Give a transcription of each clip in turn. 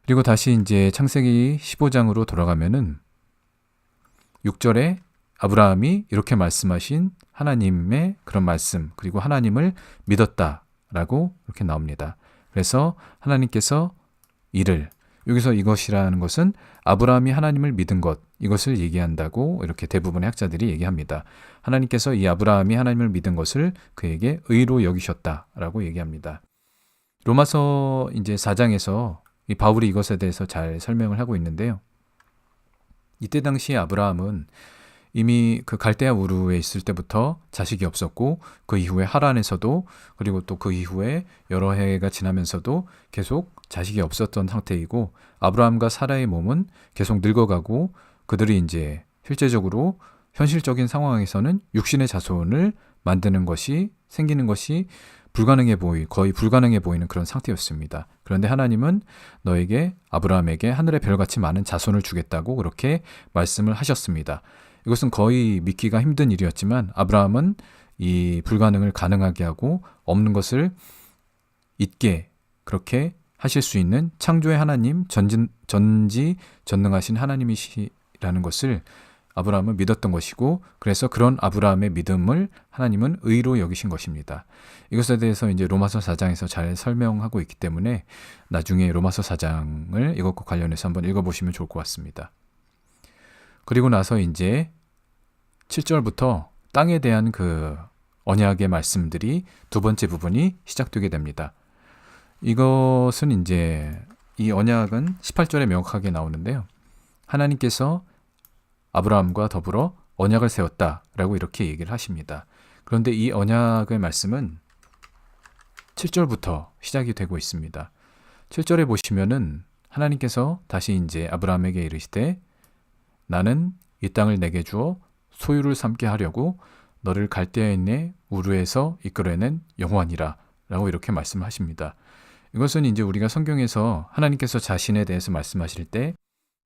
그리고 다시 이제 창세기 15장으로 돌아가면은 6절에 아브라함이 이렇게 말씀하신 하나님의 그런 말씀, 그리고 하나님을 믿었다라고 이렇게 나옵니다. 그래서 하나님께서 이를, 여기서 이것이라는 것은 아브라함이 하나님을 믿은 것, 이것을 얘기한다고 이렇게 대부분의 학자들이 얘기합니다. 하나님께서 이 아브라함이 하나님을 믿은 것을 그에게 의로 여기셨다라고 얘기합니다. 로마서 이제 4장에서 이 바울이 이것에 대해서 잘 설명을 하고 있는데요. 이때 당시 아브라함은 이미 그 갈대아 우르에 있을 때부터 자식이 없었고, 그 이후에 하란에서도, 그리고 또 그 이후에 여러 해가 지나면서도 계속 자식이 없었던 상태이고, 아브라함과 사라의 몸은 계속 늙어가고, 그들이 이제 실제적으로 현실적인 상황에서는 육신의 자손을 만드는 것이, 생기는 것이 거의 불가능해 보이는 그런 상태였습니다. 그런데 하나님은 너에게, 아브라함에게 하늘의 별같이 많은 자손을 주겠다고 그렇게 말씀을 하셨습니다. 이것은 거의 믿기가 힘든 일이었지만 아브라함은 이 불가능을 가능하게 하고 없는 것을 있게 그렇게 하실 수 있는 창조의 하나님, 전지전능하신 하나님이시라는 것을 아브라함은 믿었던 것이고, 그래서 그런 아브라함의 믿음을 하나님은 의로 여기신 것입니다. 이것에 대해서 이제 로마서 4장에서 잘 설명하고 있기 때문에 나중에 로마서 4장을 이것과 관련해서 한번 읽어보시면 좋을 것 같습니다. 그리고 나서 이제 7절부터 땅에 대한 그 언약의 말씀들이 두 번째 부분이 시작되게 됩니다. 이것은 이제 이 언약은 18절에 명확하게 나오는데요. 하나님께서 아브라함과 더불어 언약을 세웠다라고 이렇게 얘기를 하십니다. 그런데 이 언약의 말씀은 7절부터 시작이 되고 있습니다. 7절에 보시면은 하나님께서 다시 이제 아브라함에게 이르시되 나는 이 땅을 내게 주어 소유를 삼게 하려고 너를 갈대아에 있는 우르에서 이끌어낸 여호와니라 라고 이렇게 말씀을 하십니다. 이것은 이제 우리가 성경에서 하나님께서 자신에 대해서 말씀하실 때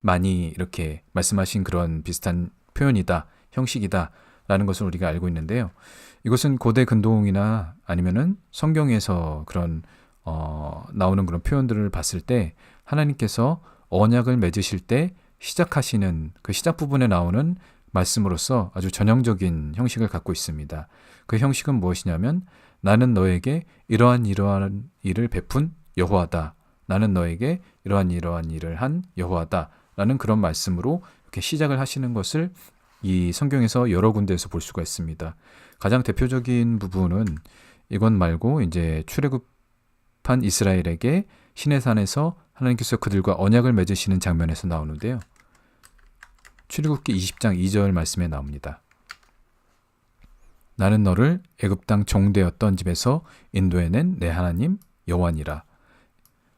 많이 이렇게 말씀하신 그런 비슷한 표현이다, 형식이다 라는 것을 우리가 알고 있는데요. 이것은 고대 근동이나 아니면은 성경에서 그런 나오는 그런 표현들을 봤을 때 하나님께서 언약을 맺으실 때 시작하시는 그 시작 부분에 나오는 말씀으로서 아주 전형적인 형식을 갖고 있습니다. 그 형식은 무엇이냐면 나는 너에게 이러한 일을 베푼 여호와다. 나는 너에게 이러한 일을 한 여호와다. 라는 그런 말씀으로 이렇게 시작을 하시는 것을 이 성경에서 여러 군데에서 볼 수가 있습니다. 가장 대표적인 부분은 이것 말고 이제 출애굽한 이스라엘에게 시내산에서 하나님께서 그들과 언약을 맺으시는 장면에서 나오는데요. 출애굽기 20장 2절 말씀에 나옵니다. 나는 너를 애굽 땅 종되었던 집에서 인도해낸 내 하나님 여호와니라.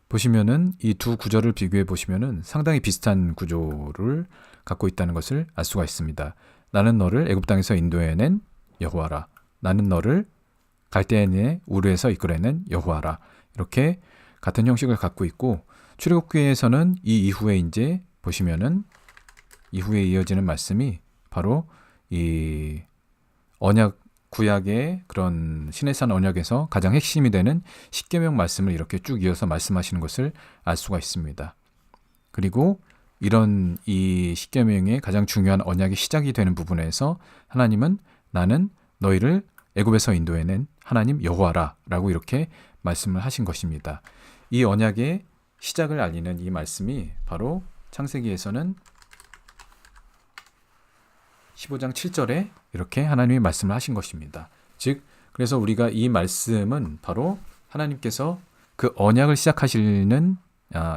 보시면은 이 두 구절을 비교해 보시면은 상당히 비슷한 구조를 갖고 있다는 것을 알 수가 있습니다. 나는 너를 애굽 땅에서 인도해낸 여호와라. 나는 너를 갈대아의 우르에서 이끌어낸 여호와라. 이렇게 같은 형식을 갖고 있고, 출애굽기에서는 이 이후에 이제 보시면은 이후에 이어지는 말씀이 바로 이 언약 구약의 그런 시내산 언약에서 가장 핵심이 되는 십계명 말씀을 이렇게 쭉 이어서 말씀하시는 것을 알 수가 있습니다. 그리고 이런 이 십계명의 가장 중요한 언약이 시작이 되는 부분에서 하나님은 나는 너희를 애굽에서 인도해낸 하나님 여호와라 라고 이렇게 말씀을 하신 것입니다. 이 언약의 시작을 알리는 이 말씀이 바로 창세기에서는 15장 7절에 이렇게 하나님이 말씀을 하신 것입니다. 즉, 그래서 우리가 이 말씀은 바로 하나님께서 그 언약을 시작하시는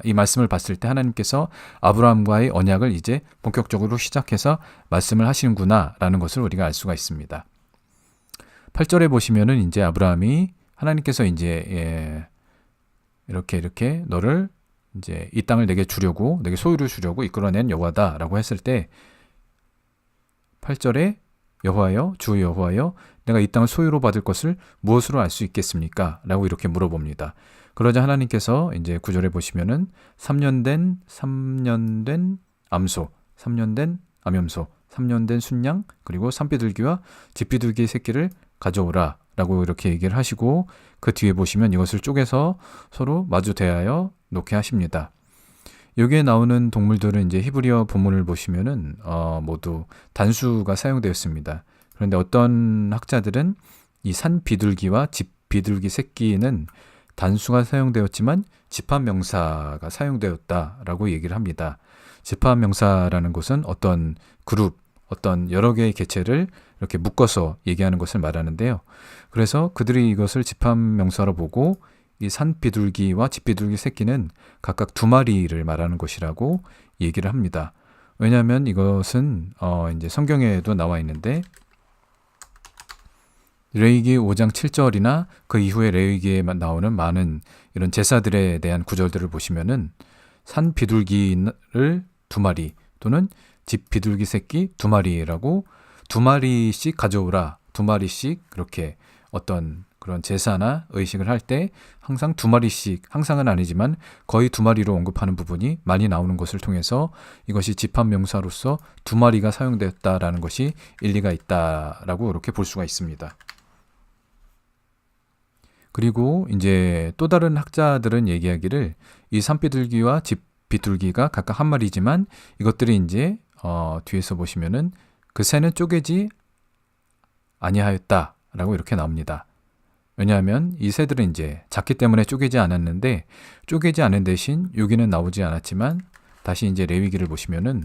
이 말씀을 봤을 때 하나님께서 아브라함과의 언약을 이제 본격적으로 시작해서 말씀을 하시는구나 라는 것을 우리가 알 수가 있습니다. 8절에 보시면은 이제 아브라함이 하나님께서 이제 이렇게 너를 이제 이 땅을 내게 주려고, 내게 소유를 주려고 이끌어낸 여호와다라고 했을 때 8절에 여호와여, 주 여호와여, 내가 이 땅을 소유로 받을 것을 무엇으로 알 수 있겠습니까? 라고 이렇게 물어봅니다. 그러자 하나님께서 이제 9절에 보시면은 3년 된 암소, 3년 된 암염소, 3년 된 순양, 그리고 산비둘기와 집비둘기의 새끼를 가져오라 라고 이렇게 얘기를 하시고, 그 뒤에 보시면 이것을 쪼개서 서로 마주 대하여 놓게 하십니다. 여기에 나오는 동물들은 이제 히브리어 본문을 보시면은 모두 단수가 사용되었습니다. 그런데 어떤 학자들은 이 산 비둘기와 집 비둘기 새끼는 단수가 사용되었지만 집합명사가 사용되었다라고 얘기를 합니다. 집합명사라는 것은 어떤 그룹, 어떤 여러 개의 개체를 이렇게 묶어서 얘기하는 것을 말하는데요. 그래서 그들이 이것을 집합명사로 보고 이 산비둘기와 집비둘기 새끼는 각각 2마리를 말하는 것이라고 얘기를 합니다. 왜냐하면 이것은 이제 성경에도 나와 있는데 레위기 5장 7절이나 그 이후에 레위기에 나오는 많은 이런 제사들에 대한 구절들을 보시면은 산 비둘기를 2마리 또는 집 비둘기 새끼 2마리라고 2마리씩 가져오라, 2마리씩 그렇게 어떤 그런 제사나 의식을 할 때 항상 2마리씩, 항상은 아니지만 거의 2마리로 언급하는 부분이 많이 나오는 것을 통해서 이것이 집합명사로서 2마리가 사용되었다라는 것이 일리가 있다라고 이렇게 볼 수가 있습니다. 그리고 이제 또 다른 학자들은 얘기하기를 이 산비둘기와 집비둘기가 각각 1마리지만 이것들이 이제 뒤에서 보시면은 그 새는 쪼개지 아니하였다라고 이렇게 나옵니다. 왜냐하면 이 새들은 이제 작기 때문에 쪼개지 않았는데 쪼개지 않은 대신 여기는 나오지 않았지만 다시 이제 레위기를 보시면은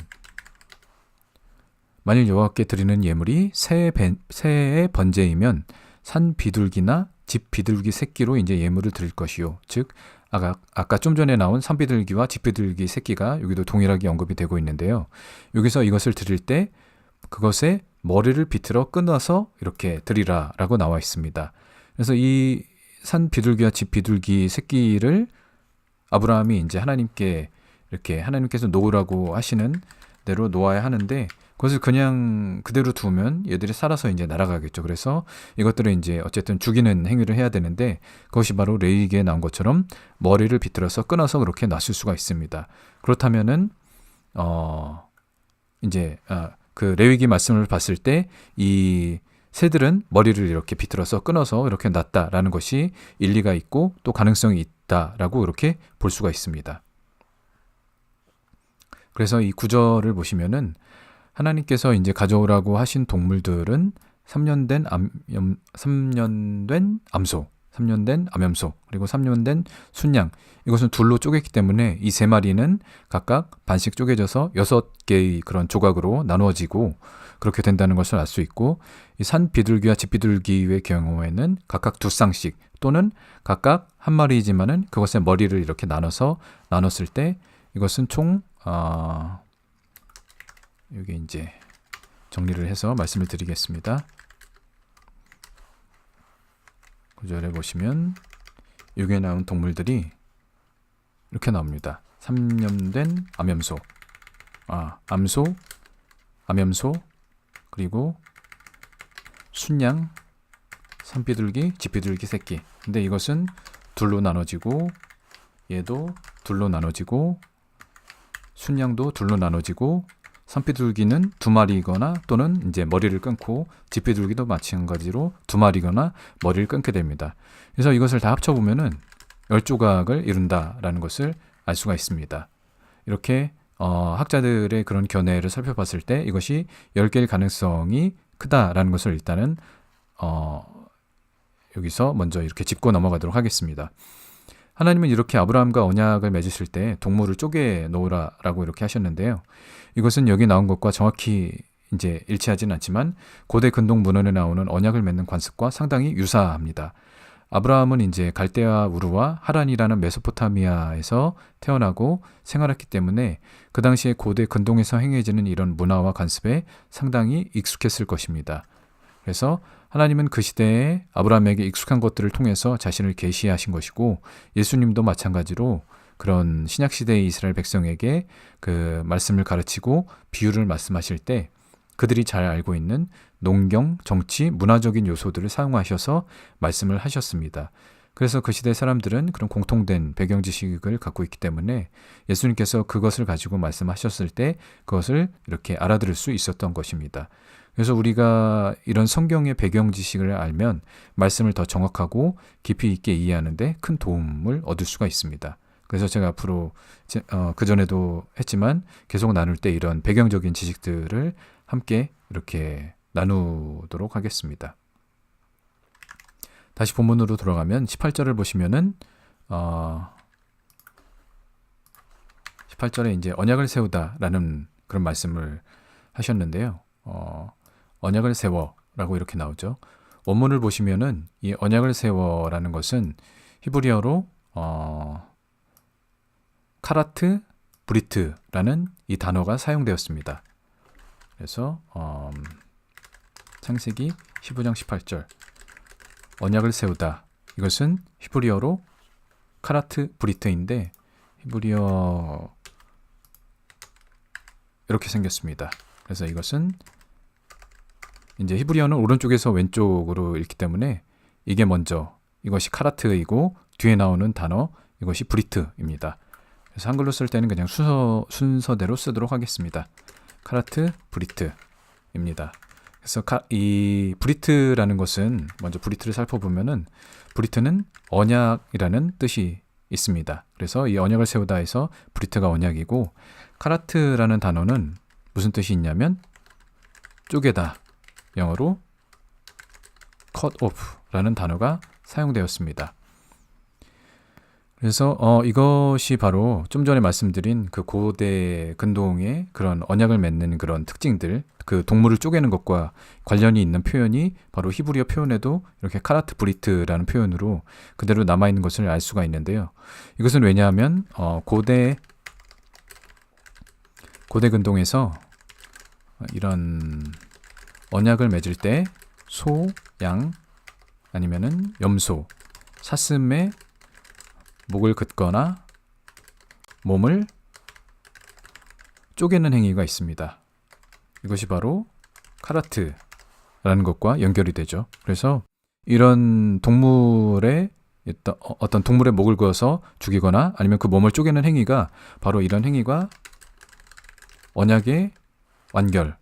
만일 여호와께 드리는 예물이 새의 번제이면 산 비둘기나 집 비둘기 새끼로 이제 예물을 드릴 것이요. 즉 아까 좀 전에 나온 산 비둘기와 집 비둘기 새끼가 여기도 동일하게 언급이 되고 있는데요. 여기서 이것을 드릴 때 그것의 머리를 비틀어 끊어서 이렇게 드리라라고 나와 있습니다. 그래서 이 산 비둘기와 집 비둘기 새끼를 아브라함이 이제 하나님께 이렇게 하나님께서 놓으라고 하시는 대로 놓아야 하는데 그것을 그냥 그대로 두면 얘들이 살아서 이제 날아가겠죠. 그래서 이것들을 이제 어쨌든 죽이는 행위를 해야 되는데 그것이 바로 레위기에 나온 것처럼 머리를 비틀어서 끊어서 그렇게 놨을 수가 있습니다. 그렇다면은 이제 그 레위기 말씀을 봤을 때 이 새들은 머리를 이렇게 비틀어서 끊어서 이렇게 놨다라는 것이 일리가 있고 또 가능성이 있다라고 이렇게 볼 수가 있습니다. 그래서 이 구절을 보시면은 하나님께서 이제 가져오라고 하신 동물들은 3년 된 암소, 3년 된 암염소, 그리고 3년 된 순양. 이것은 둘로 쪼갰기 때문에 이 3마리는 각각 반씩 쪼개져서 6개의 그런 조각으로 나누어지고 그렇게 된다는 것을 알 수 있고 이 산 비둘기와 집 비둘기의 경우에는 각각 2쌍씩 또는 각각 1마리이지만은 그것의 머리를 이렇게 나눴을 때 이것은 총 여기 이제 정리를 해서 말씀을 드리겠습니다. 구절에 보시면 여기에 나온 동물들이 이렇게 나옵니다. 3년 된 암염소, 암소, 암염소, 그리고 순양, 산비둘기, 집비둘기 새끼. 근데 이것은 둘로 나눠지고 얘도 둘로 나눠지고 순양도 둘로 나눠지고 산비둘기는 2마리거나 또는 이제 머리를 끊고 집비둘기도 마찬가지로 2마리거나 머리를 끊게 됩니다. 그래서 이것을 다 합쳐보면은 10조각을 이룬다라는 것을 알 수가 있습니다. 이렇게 학자들의 그런 견해를 살펴봤을 때 이것이 10개일 가능성이 크다라는 것을 일단은 여기서 먼저 이렇게 짚고 넘어가도록 하겠습니다. 하나님은 이렇게 아브라함과 언약을 맺으실 때 동물을 쪼개 놓으라라고 이렇게 하셨는데요. 이것은 여기 나온 것과 정확히 이제 일치하지는 않지만 고대 근동 문헌에 나오는 언약을 맺는 관습과 상당히 유사합니다. 아브라함은 이제 갈대아 우르와 하란이라는 메소포타미아에서 태어나고 생활했기 때문에 그 당시에 고대 근동에서 행해지는 이런 문화와 관습에 상당히 익숙했을 것입니다. 그래서 하나님은 그 시대에 아브라함에게 익숙한 것들을 통해서 자신을 계시하신 것이고 예수님도 마찬가지로 그런 신약시대의 이스라엘 백성에게 그 말씀을 가르치고 비유를 말씀하실 때 그들이 잘 알고 있는 농경, 정치, 문화적인 요소들을 사용하셔서 말씀을 하셨습니다. 그래서 그 시대 사람들은 그런 공통된 배경 지식을 갖고 있기 때문에 예수님께서 그것을 가지고 말씀하셨을 때 그것을 이렇게 알아들을 수 있었던 것입니다. 그래서 우리가 이런 성경의 배경 지식을 알면 말씀을 더 정확하고 깊이 있게 이해하는 데 큰 도움을 얻을 수가 있습니다. 그래서 제가 앞으로 그전에도 했지만 계속 나눌 때 이런 배경적인 지식들을 함께 이렇게 나누도록 하겠습니다. 다시 본문으로 돌아가면 18절을 보시면은 18절에 이제 언약을 세우다라는 그런 말씀을 하셨는데요. 언약을 세워라고 이렇게 나오죠. 원문을 보시면은 이 언약을 세워라는 것은 히브리어로 카라트 브리트라는 이 단어가 사용되었습니다. 그래서 창세기 15장 18절 언약을 세우다, 이것은 히브리어로 카라트 브리트인데 히브리어 이렇게 생겼습니다. 그래서 이것은 이제 히브리어는 오른쪽에서 왼쪽으로 읽기 때문에 이게 먼저, 이것이 카라트이고 뒤에 나오는 단어 이것이 브리트입니다. 그래서 한글로 쓸 때는 그냥 순서대로 쓰도록 하겠습니다. 카라트 브리트입니다. 그래서 이 브리트라는 것은, 먼저 브리트를 살펴보면은 브리트는 언약이라는 뜻이 있습니다. 그래서 이 언약을 세우다 해서 브리트가 언약이고, 카라트라는 단어는 무슨 뜻이 있냐면 쪼개다, 영어로 cut off라는 단어가 사용되었습니다. 그래서 이것이 바로 좀 전에 말씀드린 그 고대 근동의 그런 언약을 맺는 그런 특징들, 그 동물을 쪼개는 것과 관련이 있는 표현이 바로 히브리어 표현에도 이렇게 카라트 브리트라는 표현으로 그대로 남아있는 것을 알 수가 있는데요. 이것은 왜냐하면 고대 근동에서 이런 언약을 맺을 때 소, 양 아니면은 염소, 사슴의 목을 긋거나 몸을 쪼개는 행위가 있습니다. 이것이 바로 카라트라는 것과 연결이 되죠. 그래서 이런 동물의 어떤 동물의 목을 그어서 죽이거나 아니면 그 몸을 쪼개는 행위가 바로 이런 행위가 언약의 완결,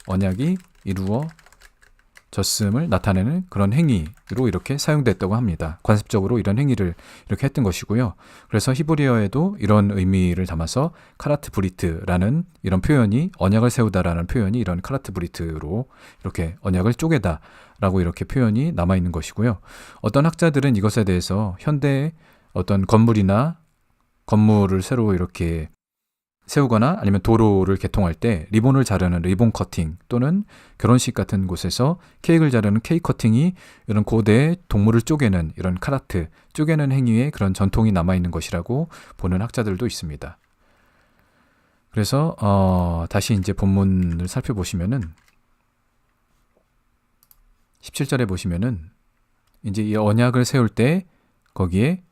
언약이 이루어졌음을 나타내는 그런 행위로 이렇게 사용됐다고 합니다. 관습적으로 이런 행위를 이렇게 했던 것이고요. 그래서 히브리어에도 이런 의미를 담아서 카라트 브리트라는 이런 표현이, 언약을 세우다라는 표현이 이런 카라트 브리트로 이렇게 언약을 쪼개다 라고 이렇게 표현이 남아있는 것이고요. 어떤 학자들은 이것에 대해서 현대의 어떤 건물을 새로 이렇게 세우거나 아니면 도로를 개통할 때 리본을 자르는 리본 커팅, 또는 결혼식 같은 곳에서 케이크를 자르는 케이크 커팅이 이런 고대 동물을 쪼개는, 이런 카라트, 쪼개는 행위의 그런 전통이 남아있는 것이라고 보는 학자들도 있습니다. 그래서 다시 이제 본문을 살펴보시면은 17절에 보시면은 이제 이 언약을 세울 때 거기에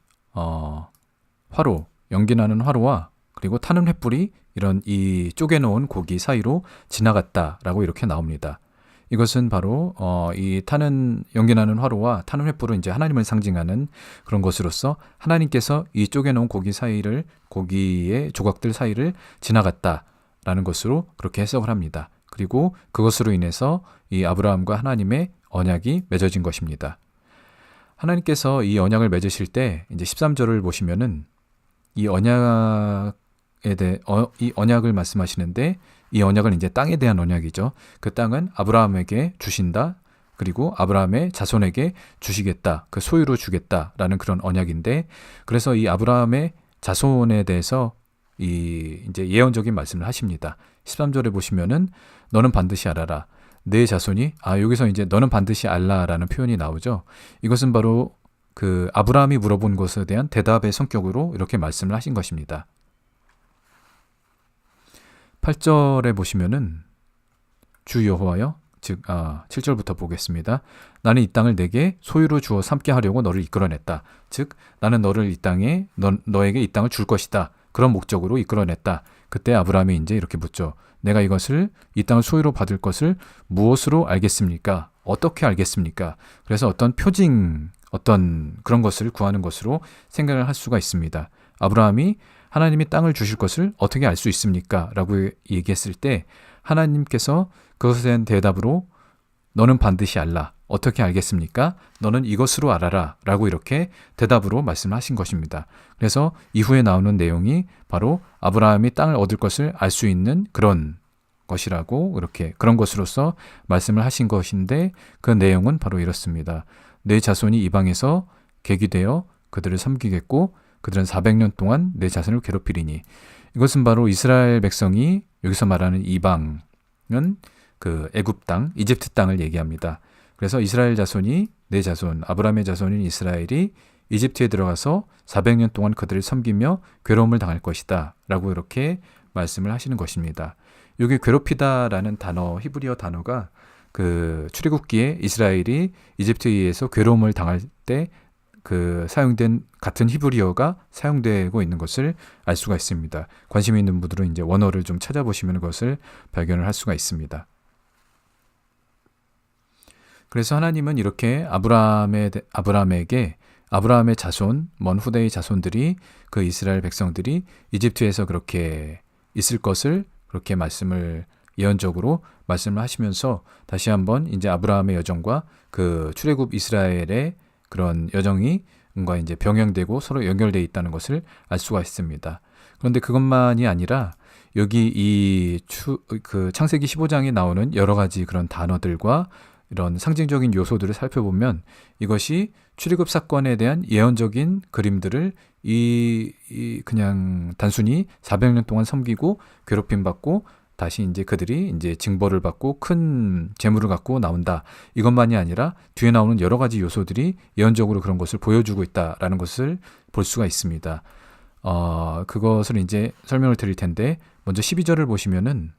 화로, 연기나는 화로와 그리고 타는 횃불이 이런 이 쪼개놓은 고기 사이로 지나갔다라고 이렇게 나옵니다. 이것은 바로 이 연기나는 화로와 타는 횃불은 이제 하나님을 상징하는 그런 것으로서 하나님께서 이 쪼개놓은 고기의 조각들 사이를 지나갔다라는 것으로 그렇게 해석을 합니다. 그리고 그것으로 인해서 이 아브라함과 하나님의 언약이 맺어진 것입니다. 하나님께서 이 언약을 맺으실 때 이제 13절을 보시면은 이 언약을 말씀하시는데, 이 언약은 이제 땅에 대한 언약이죠. 그 땅은 아브라함에게 주신다, 그리고 아브라함의 자손에게 주시겠다, 그 소유로 주겠다라는 그런 언약인데, 그래서 이 아브라함의 자손에 대해서 이제 예언적인 말씀을 하십니다. 13절에 보시면은 너는 반드시 알아라. 내 자손이, 여기서 이제 너는 반드시 알라라는 표현이 나오죠. 이것은 바로 그 아브라함이 물어본 것에 대한 대답의 성격으로 이렇게 말씀을 하신 것입니다. 8절에 보시면은 주 여호와여, 즉 7절부터 보겠습니다. 나는 이 땅을 내게 소유로 주어 삼게 하려고 너를 이끌어냈다. 즉 나는 너를 이 땅에 너에게 이 땅을 줄 것이다. 그런 목적으로 이끌어냈다. 그때 아브라함이 이제 이렇게 묻죠. 내가 이 땅을 소유로 받을 것을 무엇으로 알겠습니까? 어떻게 알겠습니까? 그래서 어떤 표징, 어떤 그런 것을 구하는 것으로 생각을 할 수가 있습니다. 아브라함이 하나님이 땅을 주실 것을 어떻게 알 수 있습니까? 라고 얘기했을 때 하나님께서 그것에 대한 대답으로 너는 반드시 알라. 어떻게 알겠습니까? 너는 이것으로 알아라 라고 이렇게 대답으로 말씀하신 것입니다. 그래서 이후에 나오는 내용이 바로 아브라함이 땅을 얻을 것을 알 수 있는 그런 것이라고 이렇게 그런 것으로서 말씀을 하신 것인데 그 내용은 바로 이렇습니다. 내 자손이 이방에서 계기되어 그들을 섬기겠고 그들은 400년 동안 내 자손을 괴롭히리니 이것은 바로 이스라엘 백성이 여기서 말하는 이방은 그 애굽 땅, 이집트 땅을 얘기합니다. 그래서 이스라엘 자손이 내 자손, 아브라함의 자손인 이스라엘이 이집트에 들어가서 400년 동안 그들을 섬기며 괴로움을 당할 것이다 라고 이렇게 말씀을 하시는 것입니다. 여기 괴롭히다라는 단어, 히브리어 단어가 그 출애굽기에 이스라엘이 이집트에 의해서 괴로움을 당할 때 그 사용된 같은 히브리어가 사용되고 있는 것을 알 수가 있습니다. 관심 있는 분들은 이제 원어를 좀 찾아보시면 그것을 발견을 할 수가 있습니다. 그래서 하나님은 이렇게 아브라함에게 아브라함의 자손, 먼 후대의 자손들이 그 이스라엘 백성들이 이집트에서 그렇게 있을 것을 그렇게 말씀을 예언적으로 말씀을 하시면서 다시 한번 이제 아브라함의 여정과 그 출애굽 이스라엘의 그런 여정이 뭔가 이제 병행되고 서로 연결되어 있다는 것을 알 수가 있습니다. 그런데 그것만이 아니라 여기 그 창세기 15장에 나오는 여러 가지 그런 단어들과 이런 상징적인 요소들을 살펴보면 이것이 출애굽 사건에 대한 예언적인 그림들을 그냥 단순히 400년 동안 섬기고 괴롭힘 받고 다시 이제 그들이 이제 징벌을 받고 큰 재물을 갖고 나온다. 이것만이 아니라 뒤에 나오는 여러 가지 요소들이 예언적으로 그런 것을 보여주고 있다라는 것을 볼 수가 있습니다. 그것을 이제 설명을 드릴 텐데 먼저 12절을 보시면은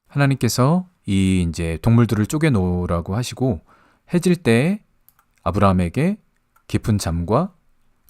하나님께서 이 이제 동물들을 쪼개 놓으라고 하시고 해질 때 아브라함에게 깊은 잠과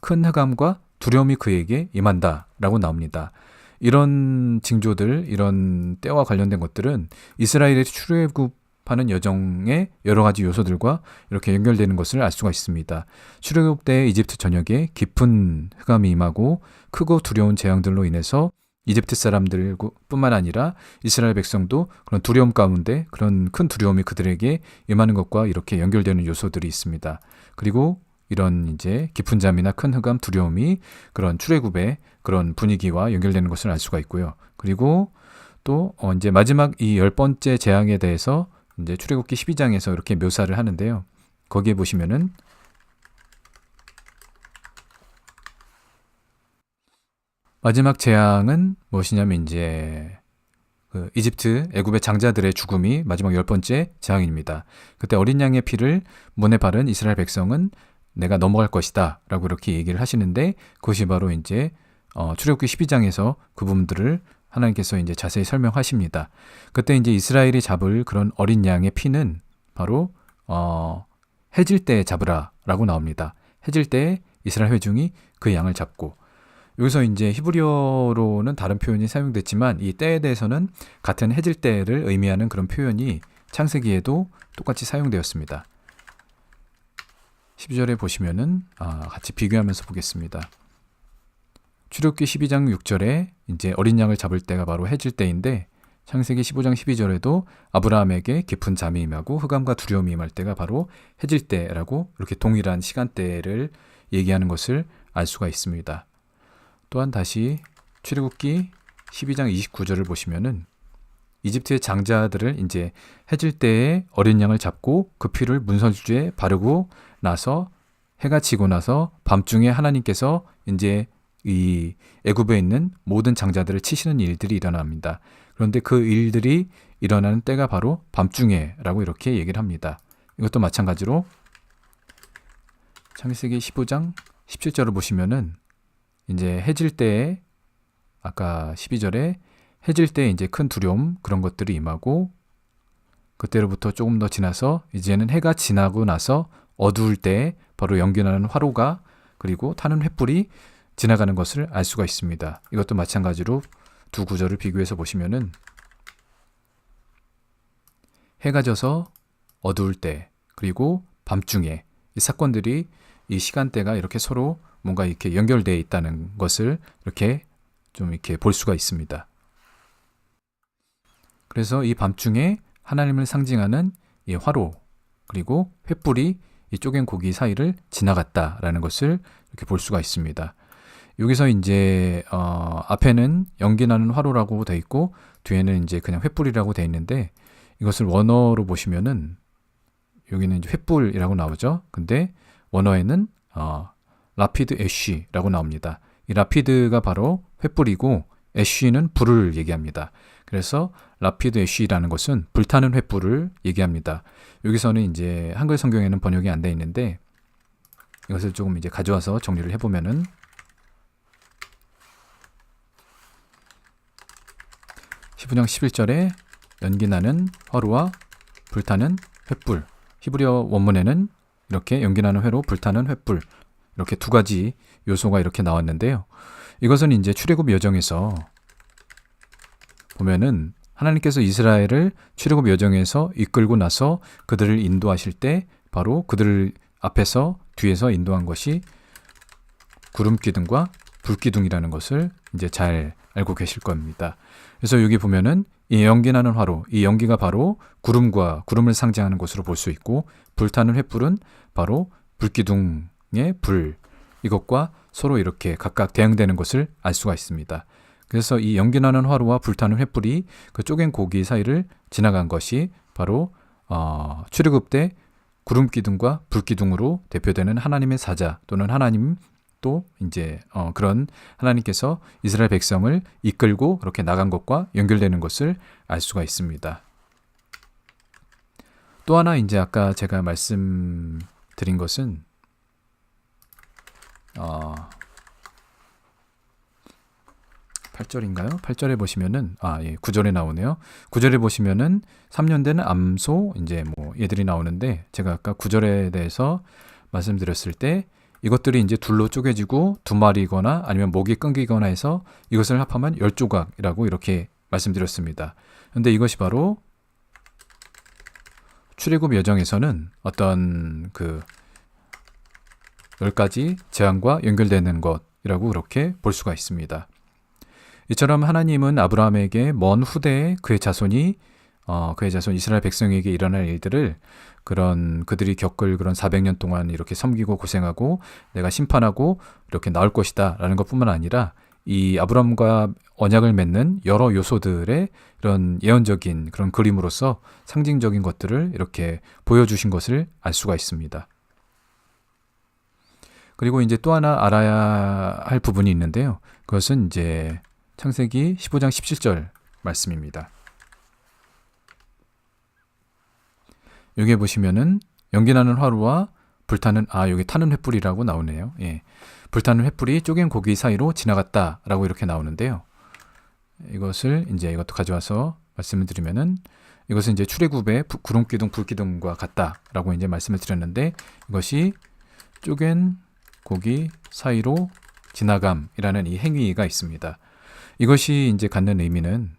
큰 흑암과 두려움이 그에게 임한다라고 나옵니다. 이런 징조들, 이런 때와 관련된 것들은 이스라엘의 출애굽하는 여정의 여러 가지 요소들과 이렇게 연결되는 것을 알 수가 있습니다. 출애굽 때 이집트 전역에 깊은 흑암이 임하고 크고 두려운 재앙들로 인해서 이집트 사람들뿐만 아니라 이스라엘 백성도 그런 두려움 가운데 그런 큰 두려움이 그들에게 임하는 것과 이렇게 연결되는 요소들이 있습니다. 그리고 이런 이제 깊은 잠이나 큰 흑암, 두려움이 그런 출애굽의 그런 분위기와 연결되는 것을 알 수가 있고요. 그리고 또 이제 마지막 이 10번째 재앙에 대해서 이제 출애굽기 12장에서 이렇게 묘사를 하는데요. 거기에 보시면은 마지막 재앙은 무엇이냐면 이제 그 이집트, 애굽의 장자들의 죽음이 마지막 10번째 재앙입니다. 그때 어린 양의 피를 문에 바른 이스라엘 백성은 내가 넘어갈 것이다 라고 이렇게 얘기를 하시는데 그것이 바로 이제 출애굽기 12장에서 그 부분들을 하나님께서 이제 자세히 설명하십니다. 그때 이제 이스라엘이 잡을 그런 어린 양의 피는 바로 해질 때 잡으라 라고 나옵니다. 해질 때 이스라엘 회중이 그 양을 잡고 여기서 이제 히브리어로는 다른 표현이 사용됐지만 이 때에 대해서는 같은 해질 때를 의미하는 그런 표현이 창세기에도 똑같이 사용되었습니다. 12절에 보시면은 같이 비교하면서 보겠습니다. 출애굽기 12장 6절에 이제 어린 양을 잡을 때가 바로 해질 때인데 창세기 15장 12절에도 아브라함에게 깊은 잠이 임하고 흑암과 두려움이 임할 때가 바로 해질 때라고 이렇게 동일한 시간대를 얘기하는 것을 알 수가 있습니다. 또한 다시 출애굽기 12장 29절을 보시면은 이집트의 장자들을 이제 해질 때에 어린 양을 잡고 그 피를 문설주에 바르고 나서 해가 지고 나서 밤중에 하나님께서 이제 이 애굽에 있는 모든 장자들을 치시는 일들이 일어납니다. 그런데 그 일들이 일어나는 때가 바로 밤중에라고 이렇게 얘기를 합니다. 이것도 마찬가지로 창세기 15장 17절을 보시면은 이제 해질 때에 아까 12절에 해질 때 이제 큰 두려움 그런 것들이 임하고 그때로부터 조금 더 지나서 이제는 해가 지나고 나서 어두울 때 바로 연기나는 화로가 그리고 타는 횃불이 지나가는 것을 알 수가 있습니다. 이것도 마찬가지로 두 구절을 비교해서 보시면은 해가 져서 어두울 때 그리고 밤중에 이 사건들이 이 시간대가 이렇게 서로 뭔가 이렇게 연결되어 있다는 것을 이렇게 좀 이렇게 볼 수가 있습니다. 그래서 이 밤중에 하나님을 상징하는 이 화로 그리고 횃불이 이 쪼갠 고기 사이를 지나갔다라는 것을 이렇게 볼 수가 있습니다. 여기서 이제 앞에는 연기나는 화로라고 돼 있고 뒤에는 이제 그냥 횃불이라고 돼 있는데 이것을 원어로 보시면은 여기는 이제 횃불이라고 나오죠. 근데 원어에는 라피드 애쉬라고 나옵니다. 이 라피드가 바로 횃불이고 애쉬는 불을 얘기합니다. 그래서 라피드 애쉬라는 것은 불타는 횃불을 얘기합니다. 여기서는 이제 한글 성경에는 번역이 안 돼 있는데 이것을 조금 이제 가져와서 정리를 해보면은 히브리서 11절에 연기나는 화로와 불타는 횃불, 히브리어 원문에는 이렇게 연기나는 회로 불타는 횃불 이렇게 두 가지 요소가 이렇게 나왔는데요. 이것은 이제 출애굽 여정에서 보면은 하나님께서 이스라엘을 출애굽 여정에서 이끌고 나서 그들을 인도하실 때 바로 그들을 앞에서 뒤에서 인도한 것이 구름 기둥과 불 기둥이라는 것을 이제 잘 알고 계실 겁니다. 그래서 여기 보면은 이 연기나는 화로, 이 연기가 바로 구름을 상징하는 것으로 볼 수 있고 불타는 횃불은 바로 불기둥의 불, 이것과 서로 이렇게 각각 대응되는 것을 알 수가 있습니다. 그래서 이 연기나는 화로와 불타는 횃불이 그 쪼갠 고기 사이를 지나간 것이 바로 출애굽 때 구름 기둥과 불 기둥으로 대표되는 하나님의 사자 또는 하나님 또 이제 그런 하나님께서 이스라엘 백성을 이끌고 그렇게 나간 것과 연결되는 것을 알 수가 있습니다. 또 하나 이제 아까 제가 말씀드린 것은 8절인가요? 8절에 보시면은 9절에 나오네요. 9절에 보시면은 3년 된 암소 이제 뭐 얘들이 나오는데 제가 아까 9절에 대해서 말씀드렸을 때 이것들이 이제 둘로 쪼개지고 두 마리거나 아니면 목이 끊기거나 해서 이것을 합하면 10조각이라고 이렇게 말씀드렸습니다. 그런데 이것이 바로 출애굽 여정에서는 어떤 그 10가지 재앙과 연결되는 것이라고 그렇게 볼 수가 있습니다. 이처럼 하나님은 아브라함에게 먼 후대에 그의 자손 이스라엘 백성에게 일어날 일들을 그들이 겪을 그런 400년 동안 이렇게 섬기고 고생하고 내가 심판하고 이렇게 나올 것이다 라는 것뿐만 아니라 이 아브라함과 언약을 맺는 여러 요소들의 이런 예언적인 그런 그림으로서 상징적인 것들을 이렇게 보여주신 것을 알 수가 있습니다. 그리고 이제 또 하나 알아야 할 부분이 있는데요. 그것은 이제 창세기 15장 17절 말씀입니다. 여기에 보시면은 연기나는 화로와 불타는 여기 타는 횃불이라고 나오네요. 예. 불타는 횃불이 쪼갠 고기 사이로 지나갔다라고 이렇게 나오는데요. 이것도 가져와서 말씀을 드리면은 이것은 이제 출애굽의 구름 기둥 불 기둥과 같다라고 이제 말씀을 드렸는데 이것이 쪼갠 고기 사이로 지나감이라는 이 행위가 있습니다. 이것이 이제 갖는 의미는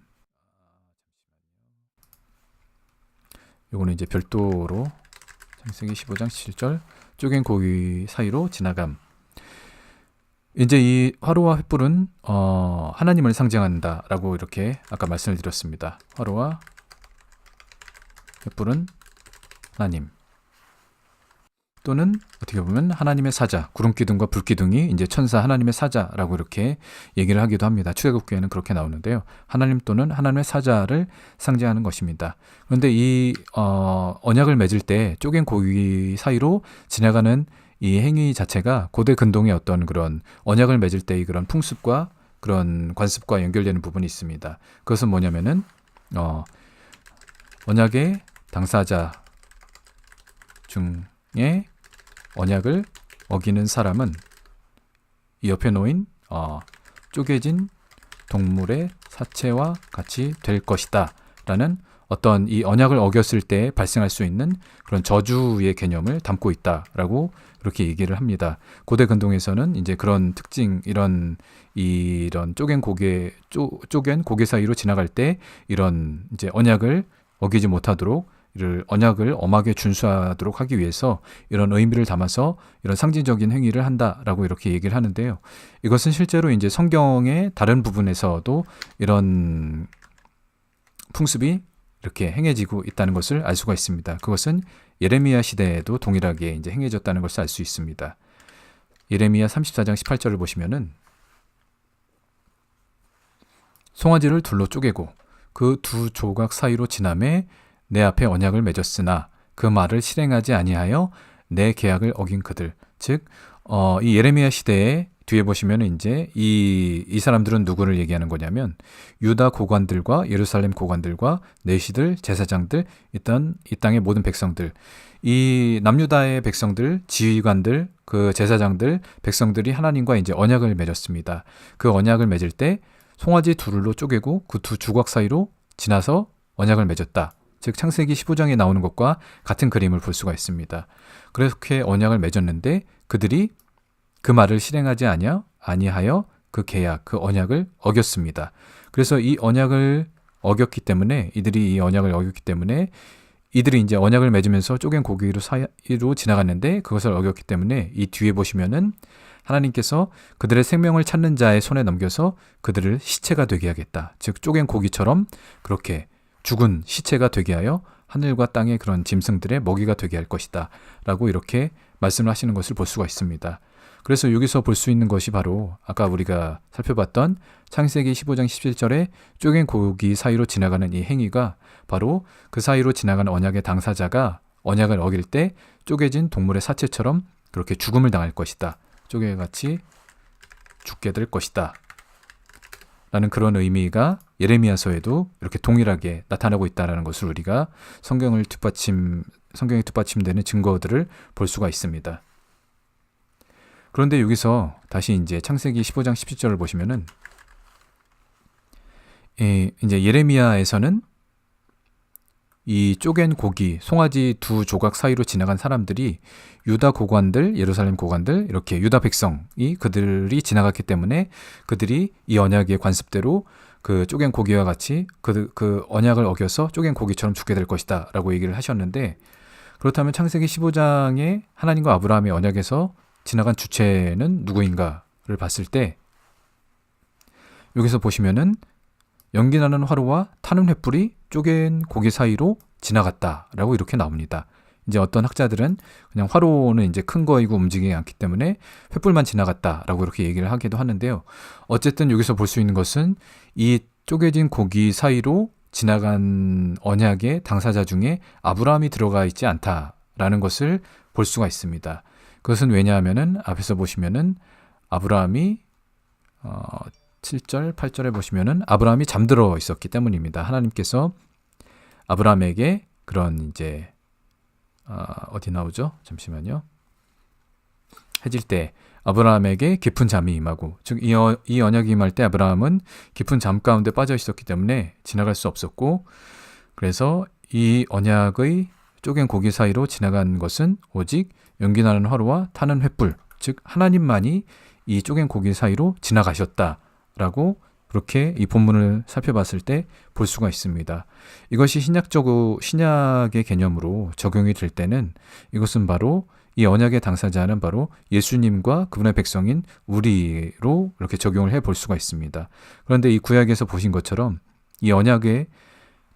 요거는 이제 별도로 창세기 15장 7절 쪼갠 고기 사이로 지나감. 이제 이 화로와 횃불은 하나님을 상징한다라고 이렇게 아까 말씀을 드렸습니다. 화로와 횃불은 하나님 또는 어떻게 보면 하나님의 사자, 구름 기둥과 불 기둥이 이제 천사 하나님의 사자라고 이렇게 얘기를 하기도 합니다. 출애굽기에는 그렇게 나오는데요. 하나님 또는 하나님의 사자를 상징하는 것입니다. 그런데 이 언약을 맺을 때 쪼갠 고기 사이로 지나가는 이 행위 자체가 고대 근동의 어떤 그런 언약을 맺을 때의 그런 풍습과 그런 관습과 연결되는 부분이 있습니다. 그것은 뭐냐면은 언약의 당사자 중에 언약을 어기는 사람은 이 옆에 놓인 쪼개진 동물의 사체와 같이 될 것이다 라는 어떤 이 언약을 어겼을 때 발생할 수 있는 그런 저주의 개념을 담고 있다라고 이렇게 얘기를 합니다. 고대 근동에서는 이제 그런 특징, 이런 쪼갠 고개 사이로 지나갈 때 이런 이제 언약을 어기지 못하도록 이를 언약을 엄하게 준수하도록 하기 위해서 이런 의미를 담아서 이런 상징적인 행위를 한다라고 이렇게 얘기를 하는데요. 이것은 실제로 이제 성경의 다른 부분에서도 이런 풍습이 이렇게 행해지고 있다는 것을 알 수가 있습니다. 그것은 예레미야 시대에도 동일하게 이제 행해졌다는 것을 알 수 있습니다. 예레미야 34장 18절을 보시면은 송아지를 둘로 쪼개고 그 두 조각 사이로 지나매 내 앞에 언약을 맺었으나 그 말을 실행하지 아니하여 내 계약을 어긴 그들. 즉, 이 예레미야 시대에 뒤에 보시면 이제 이 사람들은 누구를 얘기하는 거냐면 유다 고관들과 예루살렘 고관들과 내시들, 제사장들, 일단 이 땅의 모든 백성들, 이 남유다의 백성들, 지휘관들, 그 제사장들, 백성들이 하나님과 이제 언약을 맺었습니다. 그 언약을 맺을 때 송아지 둘로 쪼개고 그 두 주걱 사이로 지나서 언약을 맺었다. 즉 창세기 15장에 나오는 것과 같은 그림을 볼 수가 있습니다. 그렇게 언약을 맺었는데 그들이 그 말을 실행하지 아니하여 그 계약, 그 언약을 어겼습니다. 그래서 이 언약을 어겼기 때문에 이들이 이제 언약을 맺으면서 쪼갠 고기로 사이로 지나갔는데 그것을 어겼기 때문에 이 뒤에 보시면은 하나님께서 그들의 생명을 찾는 자의 손에 넘겨서 그들을 시체가 되게 하겠다. 즉 쪼갠 고기처럼 그렇게 죽은 시체가 되게 하여 하늘과 땅의 그런 짐승들의 먹이가 되게 할 것이다. 라고 이렇게 말씀을 하시는 것을 볼 수가 있습니다. 그래서 여기서 볼 수 있는 것이 바로 아까 우리가 살펴봤던 창세기 15장 17절에 쪼갠 고기 사이로 지나가는 이 행위가 바로 그 사이로 지나가는 언약의 당사자가 언약을 어길 때 쪼개진 동물의 사체처럼 그렇게 죽음을 당할 것이다. 쪼개같이 죽게 될 것이다. 라는 그런 의미가 예레미야서에도 이렇게 동일하게 나타나고 있다는 것을 우리가 성경에 뒷받침되는 증거들을 볼 수가 있습니다. 그런데 여기서 다시 이제 창세기 15장 17절을 보시면은 이제 예레미야에서는 이 쪼갠 고기, 송아지 두 조각 사이로 지나간 사람들이 유다 고관들, 예루살렘 고관들, 이렇게 유다 백성이 그들이 지나갔기 때문에 그들이 이 언약의 관습대로 그 쪼갠 고기와 같이 그 언약을 어겨서 쪼갠 고기처럼 죽게 될 것이다 라고 얘기를 하셨는데, 그렇다면 창세기 15장에 하나님과 아브라함의 언약에서 지나간 주체는 누구인가를 봤을 때 여기서 보시면은 연기나는 화로와 타는 횃불이 쪼갠 고기 사이로 지나갔다라고 이렇게 나옵니다. 이제 어떤 학자들은 그냥 화로는 이제 큰 거이고 움직이지 않기 때문에 횃불만 지나갔다라고 이렇게 얘기를 하기도 하는데요. 어쨌든 여기서 볼 수 있는 것은 이 쪼개진 고기 사이로 지나간 언약의 당사자 중에 아브라함이 들어가 있지 않다라는 것을 볼 수가 있습니다. 그것은 왜냐하면은 앞에서 보시면은 아브라함이 7절, 8절에 보시면은 아브라함이 잠들어 있었기 때문입니다. 하나님께서 아브라함에게 그런 이제 어디 나오죠? 잠시만요. 해질 때 아브라함에게 깊은 잠이 임하고, 즉 이 언약이 임할 때 아브라함은 깊은 잠 가운데 빠져 있었기 때문에 지나갈 수 없었고, 그래서 이 언약의 쪼갠 고기 사이로 지나간 것은 오직 연기나는 화로와 타는 횃불, 즉 하나님만이 이 쪼갠 고기 사이로 지나가셨다라고 그렇게 이 본문을 살펴봤을 때 볼 수가 있습니다. 이것이 신약의 개념으로 적용이 될 때는 이것은 바로 이 언약의 당사자는 바로 예수님과 그분의 백성인 우리로 이렇게 적용을 해 볼 수가 있습니다. 그런데 이 구약에서 보신 것처럼 이 언약의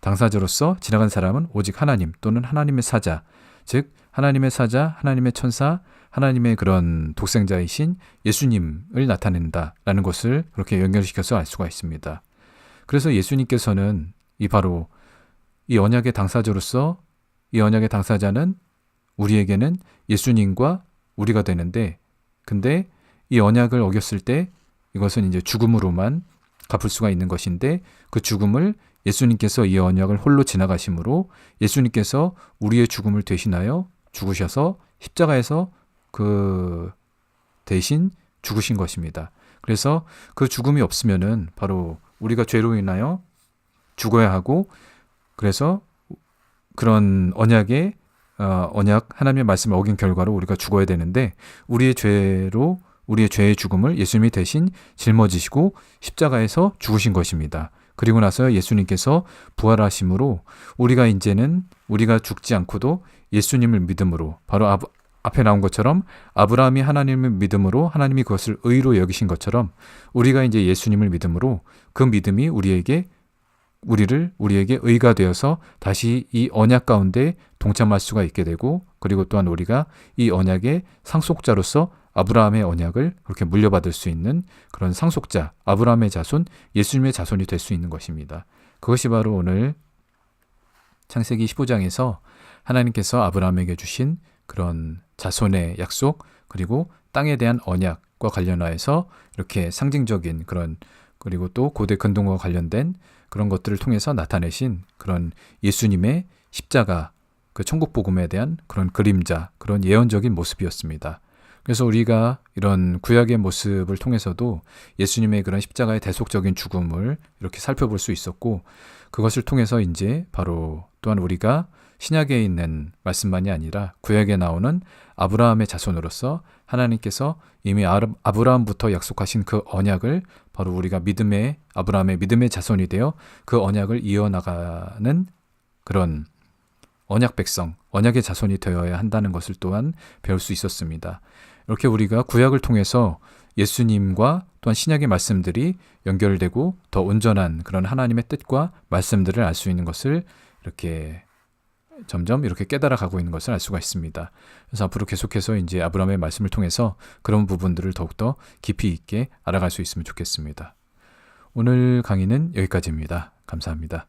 당사자로서 지나간 사람은 오직 하나님 또는 하나님의 사자, 즉 하나님의 사자, 하나님의 천사, 하나님의 그런 독생자이신 예수님을 나타낸다라는 것을 그렇게 연결시켜서 알 수가 있습니다. 그래서 예수님께서는 바로 이 언약의 당사자로서 이 언약의 당사자는 우리에게는 예수님과 우리가 되는데, 근데 이 언약을 어겼을 때 이것은 이제 죽음으로만 갚을 수가 있는 것인데, 그 죽음을 예수님께서 이 언약을 홀로 지나가심으로 예수님께서 우리의 죽음을 대신하여 죽으셔서 십자가에서 그 대신 죽으신 것입니다. 그래서 그 죽음이 없으면은 바로 우리가 죄로 인하여 죽어야 하고, 그래서 그런 언약 하나님의 말씀을 어긴 결과로 우리가 죽어야 되는데, 우리의 죄의 죽음을 예수님이 대신 짊어지시고 십자가에서 죽으신 것입니다. 그리고 나서 예수님께서 부활하심으로 우리가 죽지 않고도 예수님을 믿음으로, 바로 앞에 나온 것처럼 아브라함이 하나님을 믿음으로 하나님이 그것을 의로 여기신 것처럼 우리가 이제 예수님을 믿음으로 그 믿음이 우리에게 우리에게 의가 되어서 다시 이 언약 가운데 동참할 수가 있게 되고, 그리고 또한 우리가 이 언약의 상속자로서 아브라함의 언약을 그렇게 물려받을 수 있는 그런 상속자, 아브라함의 자손, 예수님의 자손이 될 수 있는 것입니다. 그것이 바로 오늘 창세기 15장에서 하나님께서 아브라함에게 주신 그런 자손의 약속, 그리고 땅에 대한 언약과 관련하여서 이렇게 상징적인 그런, 그리고 또 고대 근동과 관련된 그런 것들을 통해서 나타내신 그런 예수님의 십자가, 그 천국 복음에 대한 그런 그림자, 그런 예언적인 모습이었습니다. 그래서 우리가 이런 구약의 모습을 통해서도 예수님의 그런 십자가의 대속적인 죽음을 이렇게 살펴볼 수 있었고, 그것을 통해서 이제 바로 또한 우리가 신약에 있는 말씀만이 아니라 구약에 나오는 아브라함의 자손으로서 하나님께서 이미 아브라함부터 약속하신 그 언약을 바로 우리가 아브라함의 믿음의 자손이 되어 그 언약을 이어나가는 그런 언약 백성, 언약의 자손이 되어야 한다는 것을 또한 배울 수 있었습니다. 이렇게 우리가 구약을 통해서 예수님과 또한 신약의 말씀들이 연결되고 더 온전한 그런 하나님의 뜻과 말씀들을 알 수 있는 것을 이렇게 점점 이렇게 깨달아 가고 있는 것을 알 수가 있습니다. 그래서 앞으로 계속해서 이제 아브라함의 말씀을 통해서 그런 부분들을 더욱더 깊이 있게 알아갈 수 있으면 좋겠습니다. 오늘 강의는 여기까지입니다. 감사합니다.